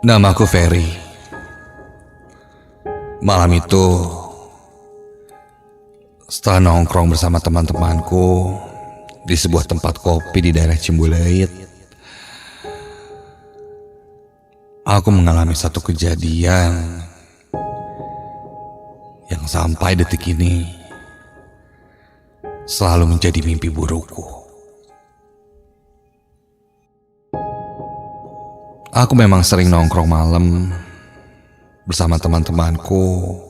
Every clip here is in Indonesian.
Namaku Ferry. Malam itu, setelah nongkrong bersama teman-temanku di sebuah tempat kopi di daerah Cimbuleuit, aku mengalami satu kejadian yang sampai detik ini selalu menjadi mimpi burukku. Aku memang sering nongkrong malam bersama teman-temanku,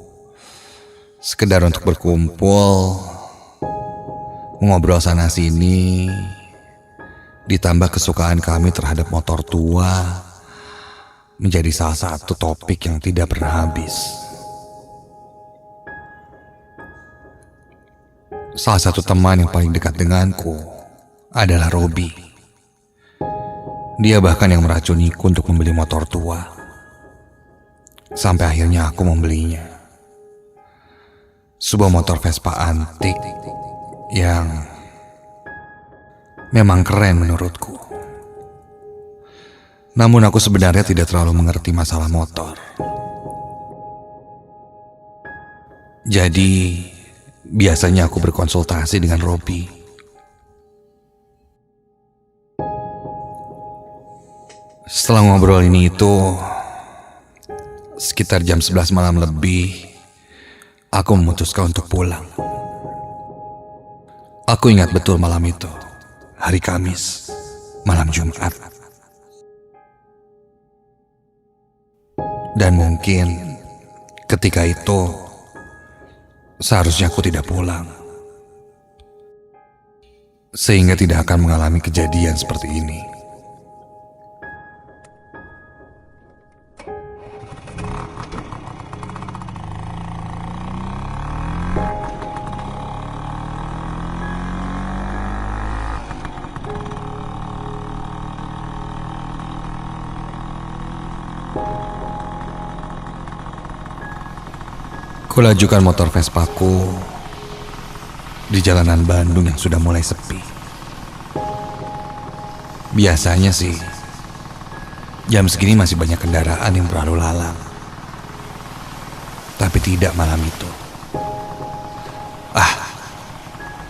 sekedar untuk berkumpul, mengobrol sana-sini, ditambah kesukaan kami terhadap motor tua, menjadi salah satu topik yang tidak pernah habis. Salah satu teman yang paling dekat denganku adalah Robi. Dia bahkan yang meracuniku untuk membeli motor tua. Sampai akhirnya aku membelinya. Sebuah motor Vespa antik yang memang keren menurutku. Namun aku sebenarnya tidak terlalu mengerti masalah motor. Jadi biasanya aku berkonsultasi dengan Robi. Setelah ngobrol ini itu, sekitar jam 11 malam lebih, aku memutuskan untuk pulang. Aku ingat betul malam itu, hari Kamis, malam Jumat. Dan mungkin ketika itu, seharusnya aku tidak pulang. Sehingga tidak akan mengalami kejadian seperti ini. Kulajukan motor Vespaku di jalanan Bandung yang sudah mulai sepi. Biasanya sih, jam segini masih banyak kendaraan yang berlalu lalang. Tapi tidak malam itu.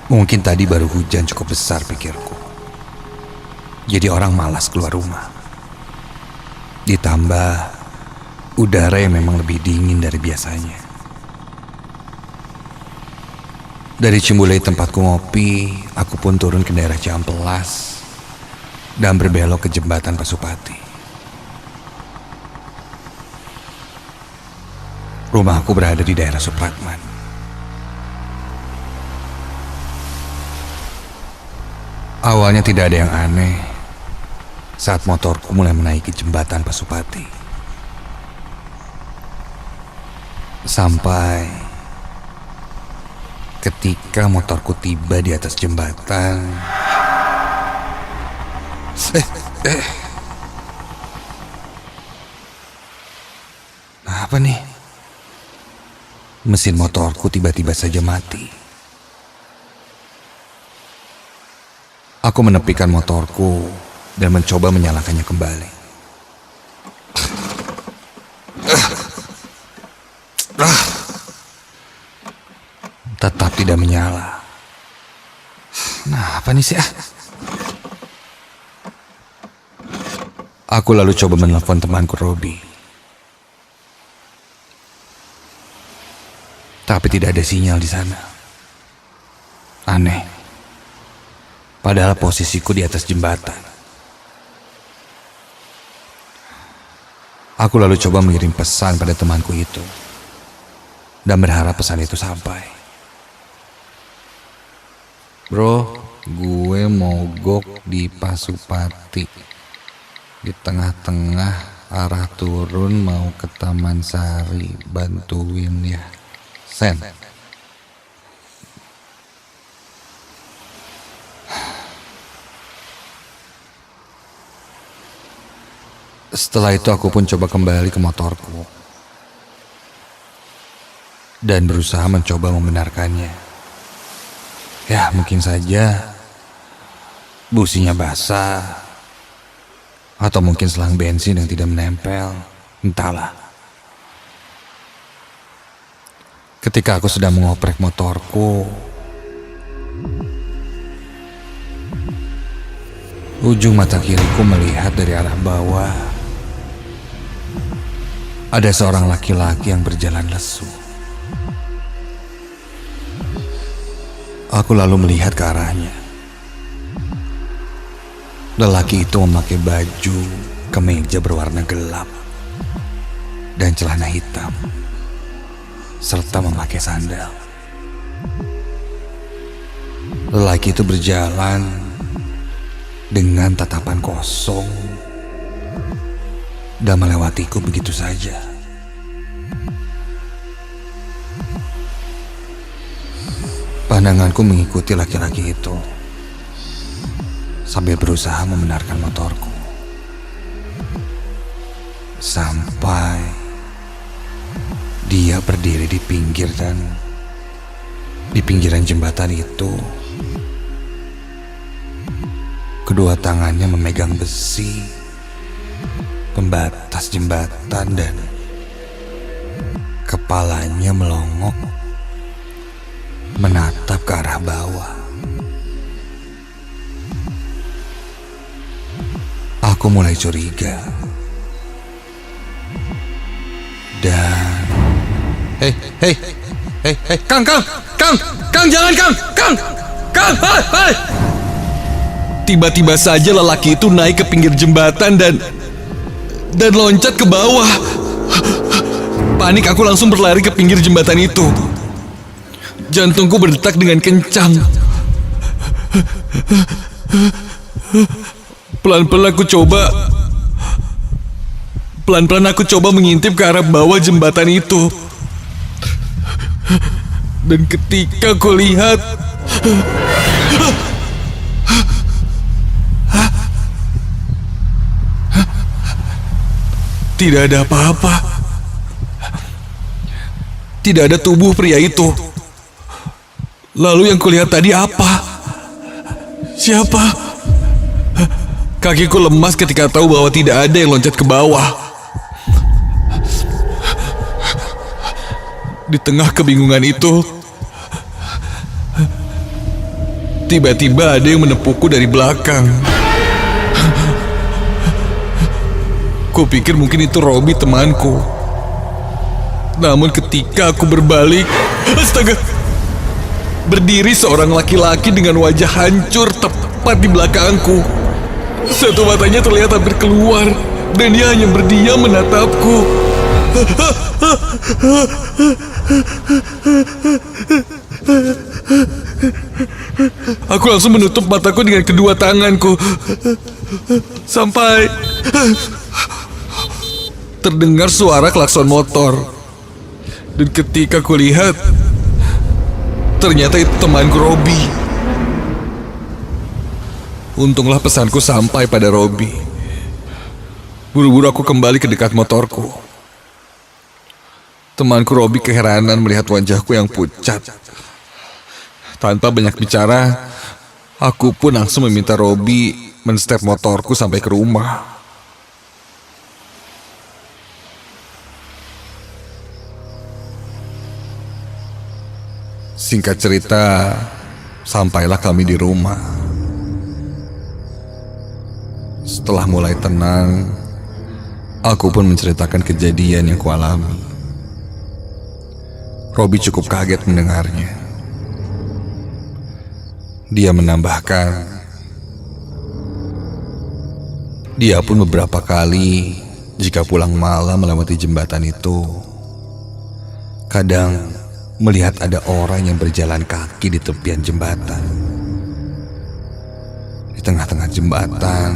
Mungkin tadi baru hujan cukup besar pikirku. Jadi orang malas keluar rumah. Ditambah udara yang memang lebih dingin dari biasanya. Dari Cimbuleuit tempatku ngopi, aku pun turun ke daerah Cihampelas dan berbelok ke jembatan Pasupati. Rumahku berada di daerah Supratman. Awalnya tidak ada yang aneh saat motorku mulai menaiki jembatan Pasupati. Sampai ketika motorku tiba di atas jembatan. Apa nih? Mesin motorku tiba-tiba saja mati. Aku menepikan motorku dan mencoba menyalakannya kembali. Tetap tidak menyala. Nah, apa nih sih? Aku lalu coba menelpon temanku Robi. Tapi tidak ada sinyal di sana. Aneh. Padahal posisiku di atas jembatan. Aku lalu coba mengirim pesan pada temanku itu. Dan berharap pesan itu sampai. Bro, gue mogok di Pasupati. Di tengah-tengah arah turun mau ke Taman Sari. Bantuin ya. Sen. Setelah itu aku pun coba kembali ke motorku. Dan berusaha mencoba membenarkannya. Ya, mungkin saja businya basah, atau mungkin selang bensin yang tidak menempel. Entahlah. Ketika aku sedang mengoprek motorku, ujung mata kiriku melihat dari arah bawah. Ada seorang laki-laki yang berjalan lesu. Aku lalu melihat ke arahnya. Lelaki itu memakai baju kemeja berwarna gelap dan celana hitam, serta memakai sandal. Lelaki itu berjalan dengan tatapan kosong dan melewatiku begitu saja. Pandanganku mengikuti laki-laki itu sambil berusaha membenarkan motorku. Sampai dia berdiri di pinggiran jembatan itu. Kedua tangannya memegang besi pembatas jembatan dan kepalanya melongok menatap ke arah bawah. Aku mulai curiga. Dan Hei, Kang, jangan, Kang, hai. Tiba-tiba saja lelaki itu naik ke pinggir jembatan dan loncat ke bawah. Panik, aku langsung berlari ke pinggir jembatan itu. Jantungku berdetak dengan kencang. Pelan-pelan aku coba mengintip ke arah bawah jembatan itu. Dan ketika aku lihat, tidak ada apa-apa. Tidak ada tubuh pria itu. Lalu yang kulihat tadi apa? Siapa? Kakiku lemas ketika tahu bahwa tidak ada yang loncat ke bawah. Di tengah kebingungan itu, tiba-tiba ada yang menepukku dari belakang. Kupikir mungkin itu Robi, temanku. Namun ketika aku berbalik, astaga! Berdiri seorang laki-laki dengan wajah hancur tepat di belakangku. Satu matanya terlihat hampir keluar dan dia hanya berdiam menatapku. Aku langsung menutup mataku dengan kedua tanganku sampai terdengar suara klakson motor. Dan ketika kulihat, ternyata itu temanku Robi. Untunglah pesanku sampai pada Robi. Buru-buru aku kembali ke dekat motorku. Temanku Robi keheranan melihat wajahku yang pucat. Tanpa banyak bicara, aku pun langsung meminta Robi men-step motorku sampai ke rumah. Singkat cerita, sampailah kami di rumah. Setelah mulai tenang, aku pun menceritakan kejadian yang kualami. Robi cukup kaget mendengarnya. Dia menambahkan, dia pun beberapa kali jika pulang malam melewati jembatan itu, kadang melihat ada orang yang berjalan kaki di tepian jembatan. Di tengah-tengah jembatan,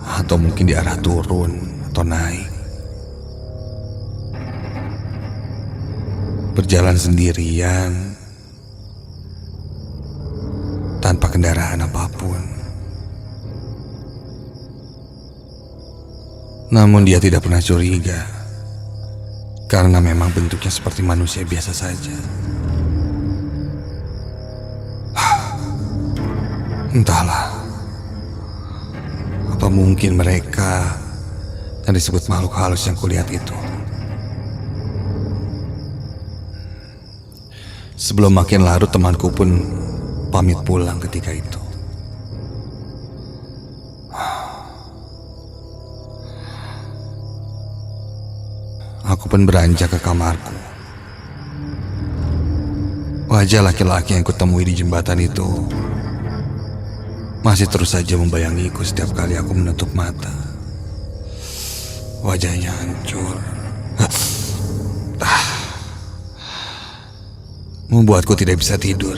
atau mungkin di arah turun atau naik. Berjalan sendirian tanpa kendaraan apapun. Namun dia tidak pernah curiga, karena memang bentuknya seperti manusia biasa saja. Entahlah, apa mungkin mereka yang disebut makhluk halus yang kulihat itu. Sebelum makin larut, temanku pun pamit pulang ketika itu. Aku pun beranjak ke kamarku. Wajah laki-laki yang kutemui di jembatan itu masih terus saja membayangiku setiap kali aku menutup mata. Wajahnya hancur, membuatku tidak bisa tidur.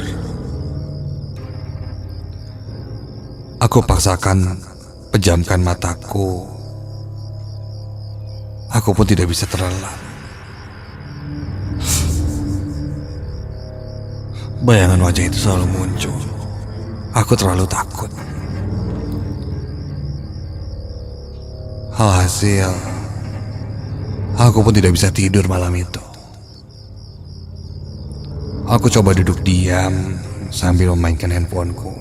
Aku paksakan pejamkan mataku. Aku pun tidak bisa terlelap. Bayangan wajah itu selalu muncul. Aku terlalu takut. Alhasil, aku pun tidak bisa tidur malam itu. Aku coba duduk diam sambil memainkan handphoneku.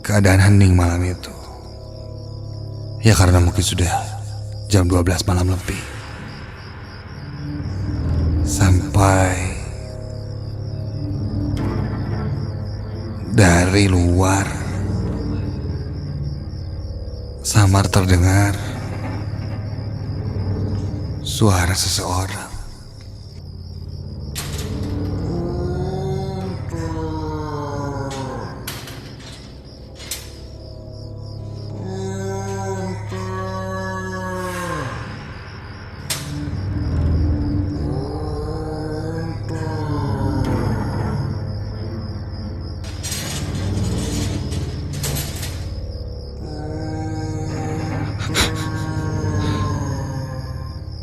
Keadaan hening malam itu. Ya karena mungkin sudah jam 12 malam lebih. Sampai dari luar samar terdengar suara seseorang.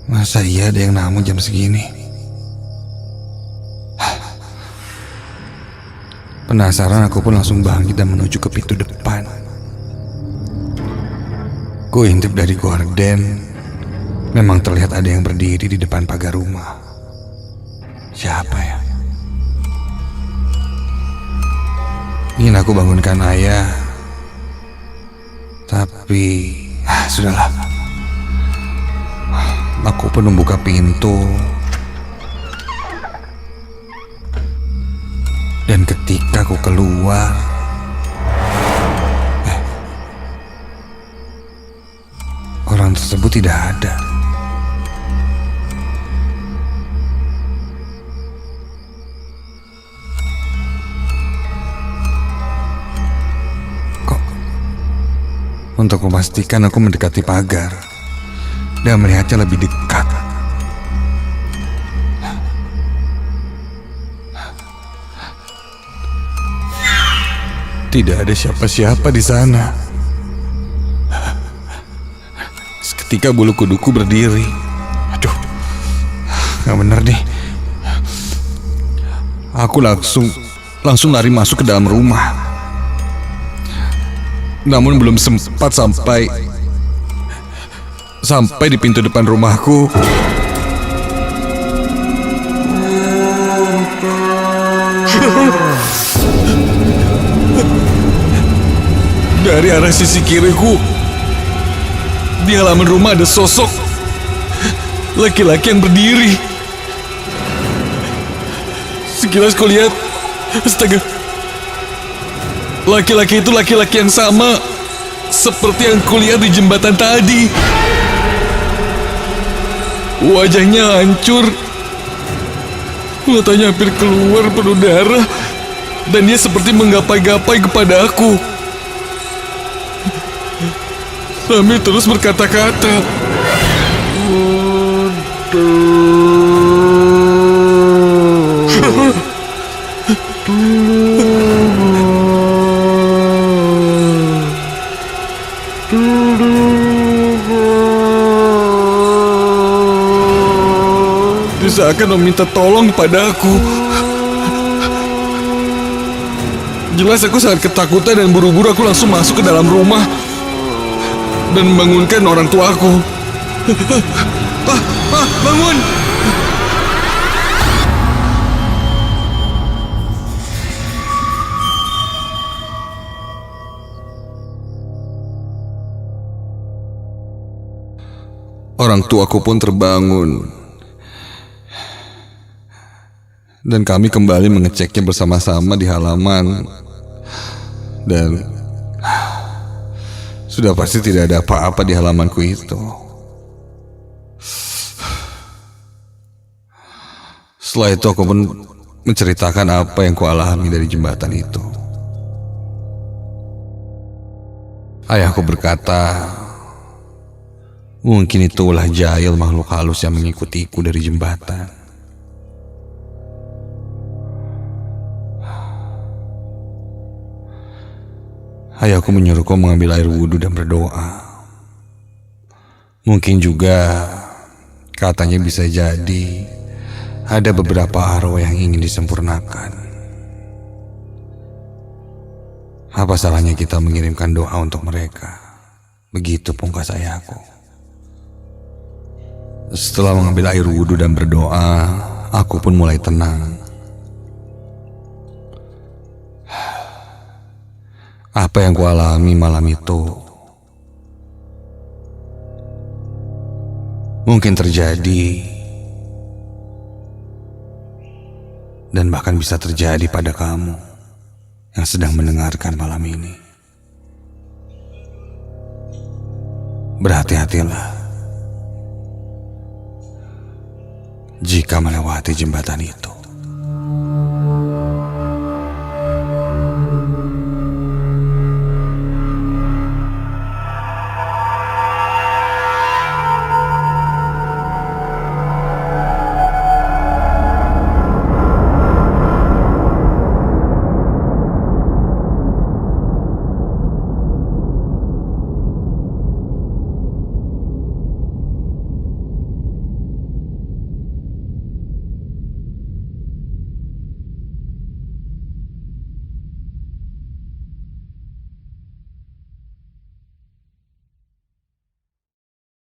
Masa iya ada yang namun jam segini? Penasaran, aku pun langsung bangkit dan menuju ke pintu depan. Ku intip dari gorden. Memang terlihat ada yang berdiri di depan pagar rumah. Siapa ya? Ingin aku bangunkan ayah, tapi sudahlah. Aku pun membuka pintu. Dan ketika aku keluar, orang tersebut tidak ada. Kok? Untuk memastikan, aku mendekati pagar dan melihatnya lebih dekat. Tidak ada siapa-siapa di sana. Seketika bulu kuduku berdiri. Aduh, nggak bener nih. Aku langsung lari masuk ke dalam rumah. Namun belum sempat sampai di pintu depan rumahku, dari arah sisi kiriku, di halaman rumah ada sosok laki-laki yang berdiri. Sekilas kulihat, astaga, laki-laki itu laki-laki yang sama seperti yang kulihat di jembatan tadi. Wajahnya hancur, matanya hampir keluar penuh darah, dan dia seperti menggapai-gapai kepada aku sambil terus berkata-kata. Dia seakan meminta tolong kepada aku. Jelas aku sangat ketakutan dan buru-buru aku langsung masuk ke dalam rumah dan membangunkan orang tuaku. Bangun! Orang tuaku pun terbangun. Dan kami kembali mengeceknya bersama-sama di halaman. Dan sudah pasti tidak ada apa-apa di halamanku itu. Setelah itu aku pun menceritakan apa yang kualami dari jembatan itu. Ayahku berkata, mungkin itulah jahil makhluk halus yang mengikutiku dari jembatan. Ayahku menyuruhku mengambil air wudhu dan berdoa. Mungkin juga katanya bisa jadi ada beberapa arwah yang ingin disempurnakan. Apa salahnya kita mengirimkan doa untuk mereka? Begitu pungkas ayahku. Setelah mengambil air wudhu dan berdoa, aku pun mulai tenang. Apa yang kualami malam itu mungkin terjadi dan bahkan bisa terjadi pada kamu yang sedang mendengarkan malam ini. Berhati-hatilah jika melewati jembatan itu.